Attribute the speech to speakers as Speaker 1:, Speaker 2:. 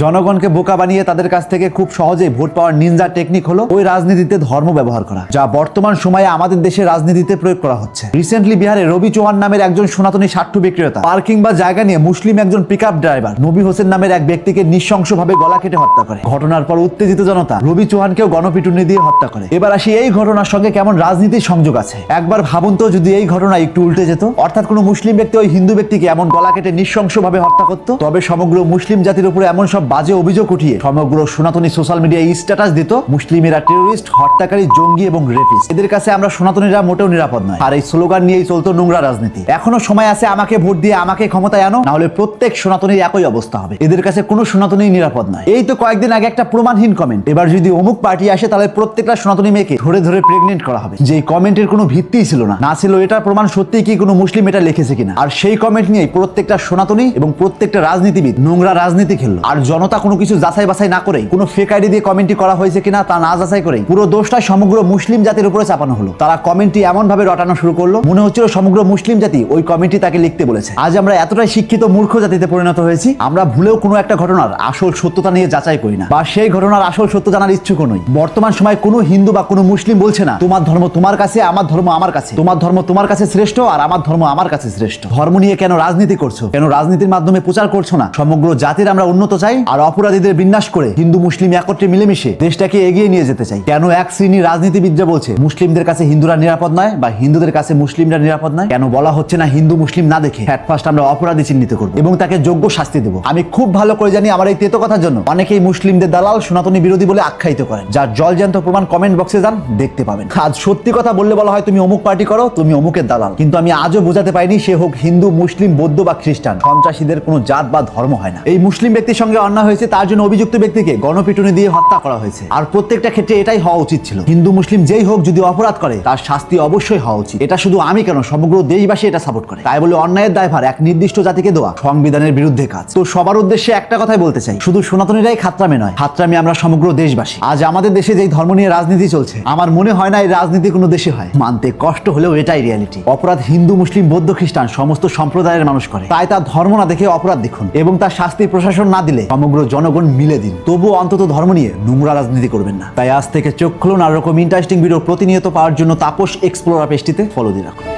Speaker 1: জনগণকে বোকা বানিয়ে তাদের কাছ থেকে খুব সহজেই ভোট পাওয়ার নিনজা টেকনিক হলো ওই রাজনীতিতে ধর্ম ব্যবহার করা, যা বর্তমান সময়ে আমাদের দেশের রাজনীতিতে প্রয়োগ করা হচ্ছে। রিসেন্টলি বিহারে রবি চৌহান নামের একজন সনাতনী সাট্টু বিক্রেতা পার্কিং বা জায়গা নিয়ে মুসলিম একজন পিকআপ ড্রাইভার নবী হোসেন নামের এক ব্যক্তিকে নৃশংসভাবে গলা কেটে হত্যা করে। ঘটনার পর উত্তেজিত জনতা রবি চৌহানকেও গণপিটুনি দিয়ে হত্যা করে। এবার আসি এই ঘটনার সঙ্গে কেমন রাজনীতির সংযোগ আছে। একবার ভাবুন তো, যদি এই ঘটনা একটু উল্টে যেত, অর্থাৎ কোনো মুসলিম ব্যক্তি ওই হিন্দু ব্যক্তিকে এমন গলা কেটে নৃশংসভাবে হত্যা করতো, তবে সমগ্র মুসলিম জাতির উপরে এমন সব বাজে অভিযোগ উঠিয়ে সমগ্র সনাতনী সোশ্যাল মিডিয়ায় স্ট্যাটাস দিত মুসলিমেরা টেরোরিস্ট, হত্যাকারী, জঙ্গি এবং রেপিস্ট। এদের কাছে আমরা সনাতনীরা মোটেও নিরাপদ নয়। আর এই স্লোগান নিয়েই চলতো নোংরা রাজনীতি। এখনো সময় আছে, আমাকে ভোট দিয়ে আমাকে ক্ষমতায় আনো, না হলে প্রত্যেক সনাতনীর একই অবস্থা হবে। এদের কাছে কোনো সনাতনী নিরাপদ নয়। এই তো কয়েকদিন আগে একটা প্রমাণহীন কমেন্ট, এবার যদি অমুক পার্টি আসে তাহলে প্রত্যেকটা সনাতনী মেয়েকে ধরে ধরে প্রেগনেন্ট করা হবে। যে কমেন্টের কোনো ভিত্তিই ছিল না ছিল এটার প্রমাণ সত্যিই কি কোনো মুসলিম এটা লিখেছে কিনা। আর সেই কমেন্ট নিয়েই প্রত্যেকটা সনাতনী এবং প্রত্যেকটা রাজনীতিবিদ নোংরা রাজনীতি খেললো। আর জনতা কোনো কিছু যাচাই বাছাই না করে কোনো ফেক আইডি দিয়ে কমেন্টটি করা হয়েছে কিনা তা না যাচাই করে পুরো দোষটা সমগ্র মুসলিম জাতির উপরে চাপানো হলো। তারা কমেন্টটি এমন ভাবে রটানো শুরু করলো, মনে হচ্ছিল সমগ্র মুসলিম জাতি ওই কমেন্টটি তাকে লিখতে বলেছে। আজ আমরা এতটাই শিক্ষিত মূর্খ জাতিতে পরিণত হয়েছি, আমরা ভুলেও কোনো একটা ঘটনার আসল সত্যতা নিয়ে যাচাই করি না, বা সেই ঘটনার আসল সত্য জানার ইচ্ছুক নই। বর্তমান সময় কোনো হিন্দু বা কোনো মুসলিম বলছে না তোমার ধর্ম তোমার কাছে, আমার ধর্ম আমার কাছে, তোমার ধর্ম তোমার কাছে শ্রেষ্ঠ আর আমার ধর্ম আমার কাছে শ্রেষ্ঠ। ধর্ম নিয়ে কেন রাজনীতি করছো, কেন রাজনীতির মাধ্যমে প্রচার করছো না সমগ্র জাতির আমরা উন্নত চাই আর অপরাধীদের বিনাশ করে হিন্দু মুসলিম একত্রে মিলেমিশে দেশটাকে এগিয়ে নিয়ে যেতে চাই? কেন এক শ্রেণীর রাজনীতিবিদরা বলছে মুসলিমদের কাছে হিন্দুরা নিরাপদ নয় বা হিন্দুদের কাছে মুসলিমরা নিরাপদ নয়? কেন বলা হচ্ছে না হিন্দু মুসলিম না দেখে ফ্যাট ফার্স্ট আমরা অপরাধী চিহ্নিত করব এবং তাকে যোগ্য শাস্তি দেব? আমি খুব ভালো করে জানি আমার এই তেতো কথার জন্য অনেকেই মুসলিমদের দালাল, সনাতনী বিরোধী বলে আখ্যায়িত করেন, যার জলজ্যান্ত প্রমাণ কমেন্ট বক্সে যান, দেখতে পাবেন। আজ সত্যি কথা বললে বলা হয় তুমি অমুক পার্টি করো, তুমি অমুকের দালাল, কিন্তু আমি আজও বোঝাতে পারিনি সে হোক হিন্দু, মুসলিম, বৌদ্ধ বা খ্রিস্টান। সন্ত্রাসীদের কোনো জাত বা ধর্ম হয় না। এই মুসলিম ব্যক্তির সঙ্গে অন্যায় হয়েছে, তার জন্য অভিযুক্ত ব্যক্তিকে গণপিটুনি দিয়ে হত্যা করা হয়েছে। আর প্রত্যেকটা ক্ষেত্রে এটাই হওয়া উচিত ছিল। হিন্দু মুসলিম যেই হোক যদি অপরাধ করে তার শাস্তি অবশ্যই হওয়া উচিত। এটা শুধু আমি কেন, সমগ্র দেশবাসী এটা সাপোর্ট করে। তাই বলে অন্যায়ের দায়ভার এক নির্দিষ্ট জাতিকে দেওয়া সংবিধানের বিরুদ্ধে কাজ। তো সবার উদ্দেশ্যে একটা কথাই বলতে চাই, শুধু সনাতনীরাই খাত্রামে নয়, খাত্রামে আমরা সমগ্র দেশবাসী। আজ আমাদের দেশে যেই ধর্ম নিয়ে রাজনীতি চলছে, আমার মনে হয় না এই রাজনীতি কোনো দেশে হয়। মানতে কষ্ট হলেও এটাই রিয়ালিটি। অপরাধ হিন্দু, মুসলিম, বৌদ্ধ, খ্রিস্টান সমস্ত সম্প্রদায়ের মানুষ করে। তাই তার ধর্ম না দেখে অপরাধ দেখুন এবং তার শাস্তি প্রশাসন না দিলে সমগ্র জনগণ মিলে দিন। তবুও অন্তত ধর্ম নিয়ে নোংরা রাজনীতি করবেন না। তাই আজ থেকে চোখ খুলুন আর এরকম ইন্টারেস্টিং ভিডিও প্রতিনিয়ত পাওয়ার জন্য তাপস এক্সপ্লোরার পেজটিতে ফলো দিয়ে রাখুন।